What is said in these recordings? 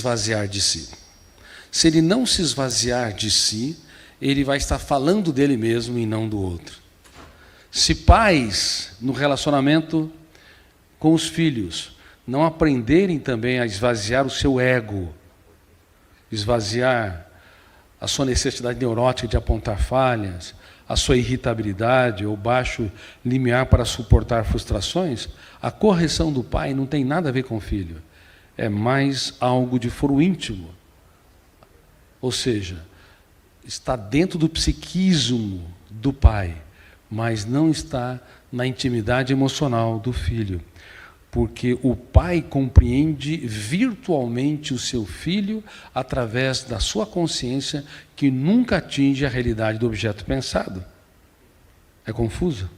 esvaziar de si. Se ele não se esvaziar de si, ele vai estar falando dele mesmo e não do outro. Se pais, no relacionamento com os filhos, não aprenderem também a esvaziar o seu ego, esvaziar a sua necessidade neurótica de apontar falhas, a sua irritabilidade ou baixo limiar para suportar frustrações, a correção do pai não tem nada a ver com o filho. É mais algo de foro íntimo. Ou seja, está dentro do psiquismo do pai, mas não está na intimidade emocional do filho. Porque o pai compreende virtualmente o seu filho através da sua consciência, que nunca atinge a realidade do objeto pensado. É confuso?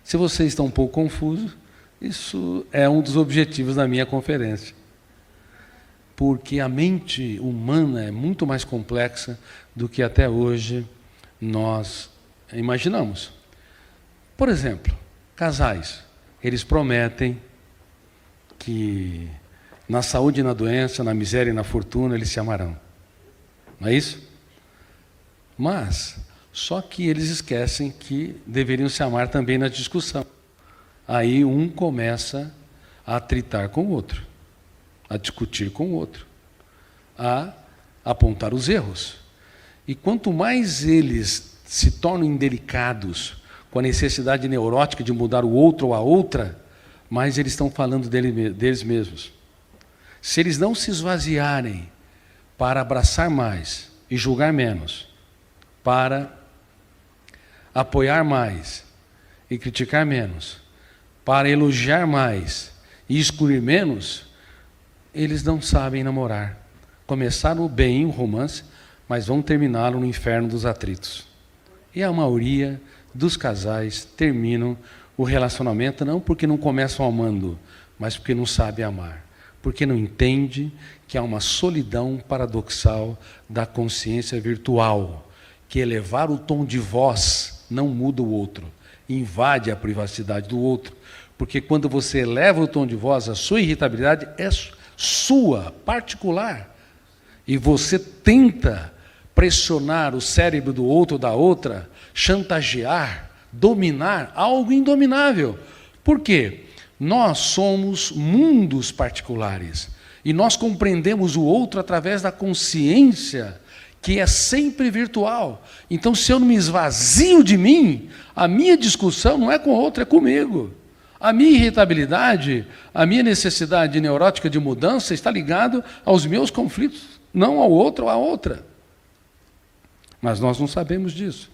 Se você está um pouco confuso, isso é um dos objetivos da minha conferência. Porque a mente humana é muito mais complexa do que até hoje nós imaginamos. Por exemplo, casais. Eles prometem que na saúde e na doença, na miséria e na fortuna, eles se amarão. Não é isso? Mas, só que eles esquecem que deveriam se amar também na discussão. Aí um começa a atritar com o outro, a discutir com o outro, a apontar os erros. E quanto mais eles se tornam indelicados, com a necessidade neurótica de mudar o outro ou a outra, mas eles estão falando deles mesmos. Se eles não se esvaziarem para abraçar mais e julgar menos, para apoiar mais e criticar menos, para elogiar mais e excluir menos, eles não sabem namorar. Começaram bem o romance, mas vão terminá-lo no inferno dos atritos. E a maioria dos casais terminam o relacionamento não porque não começam amando, mas porque não sabem amar, porque não entende que há uma solidão paradoxal da consciência virtual, que elevar o tom de voz não muda o outro, invade a privacidade do outro, porque quando você eleva o tom de voz, a sua irritabilidade é sua, particular, e você tenta pressionar o cérebro do outro ou da outra, chantagear, dominar algo indominável. Por quê? Nós somos mundos particulares e nós compreendemos o outro através da consciência, que é sempre virtual. Então, se eu não me esvazio de mim, a minha discussão não é com o outro, é comigo. A minha irritabilidade, a minha necessidade neurótica de mudança está ligado aos meus conflitos, não ao outro ou à outra. Mas nós não sabemos disso.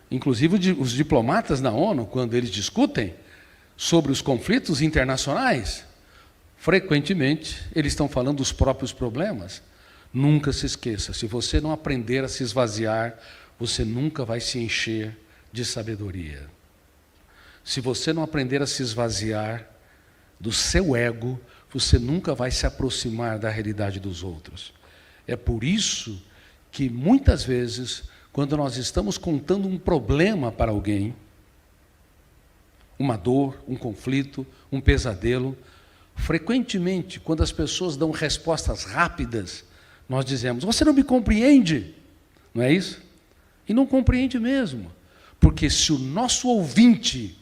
Inclusive, os diplomatas na ONU, quando eles discutem sobre os conflitos internacionais, frequentemente eles estão falando dos próprios problemas. Nunca se esqueça, se você não aprender a se esvaziar, você nunca vai se encher de sabedoria. Se você não aprender a se esvaziar do seu ego, você nunca vai se aproximar da realidade dos outros. É por isso que, muitas vezes, quando nós estamos contando um problema para alguém, uma dor, um conflito, um pesadelo, frequentemente, quando as pessoas dão respostas rápidas, nós dizemos: você não me compreende, não é isso? E não compreende mesmo, porque se o nosso ouvinte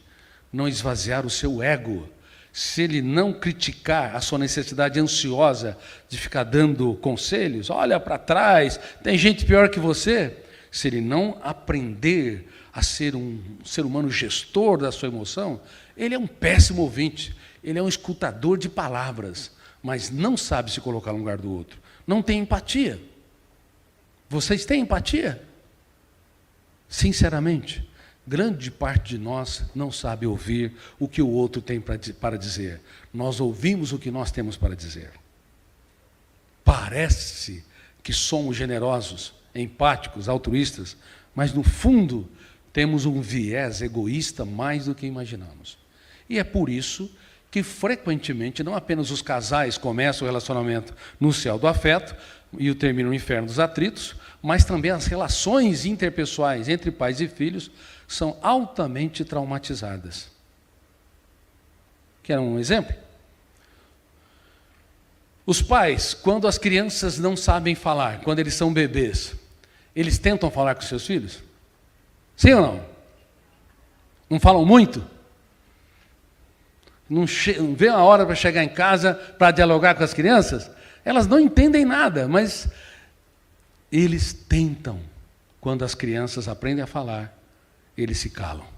não esvaziar o seu ego, se ele não criticar a sua necessidade ansiosa de ficar dando conselhos, olha para trás, tem gente pior que você, se ele não aprender a ser um ser humano gestor da sua emoção, ele é um péssimo ouvinte, ele é um escutador de palavras, mas não sabe se colocar no lugar do outro, não tem empatia. Vocês têm empatia? Sinceramente, grande parte de nós não sabe ouvir o que o outro tem para dizer. Nós ouvimos o que nós temos para dizer. Parece que somos generosos, empáticos, altruístas, mas no fundo temos um viés egoísta mais do que imaginamos. E é por isso que frequentemente não apenas os casais começam o relacionamento no céu do afeto e o terminam no inferno dos atritos, mas também as relações interpessoais entre pais e filhos são altamente traumatizadas. Quer um exemplo? Os pais, quando as crianças não sabem falar, quando eles são bebês, eles tentam falar com seus filhos? Sim ou não? Não falam muito? Não vê a hora para chegar em casa para dialogar com as crianças? Elas não entendem nada, mas eles tentam. Quando as crianças aprendem a falar, eles se calam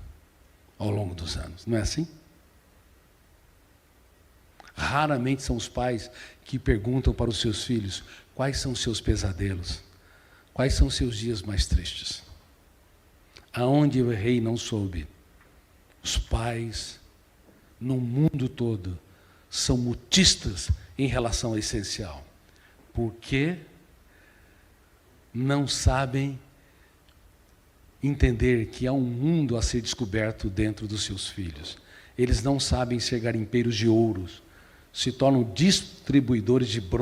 ao longo dos anos. Não é assim? Raramente são os pais que perguntam para os seus filhos quais são os seus pesadelos, quais são os seus dias mais tristes. Aonde eu errei não soube. Os pais, no mundo todo, são mutistas em relação ao essencial. Porque não sabem entender que há um mundo a ser descoberto dentro dos seus filhos. Eles não sabem ser garimpeiros de ouros, se tornam distribuidores de bronze.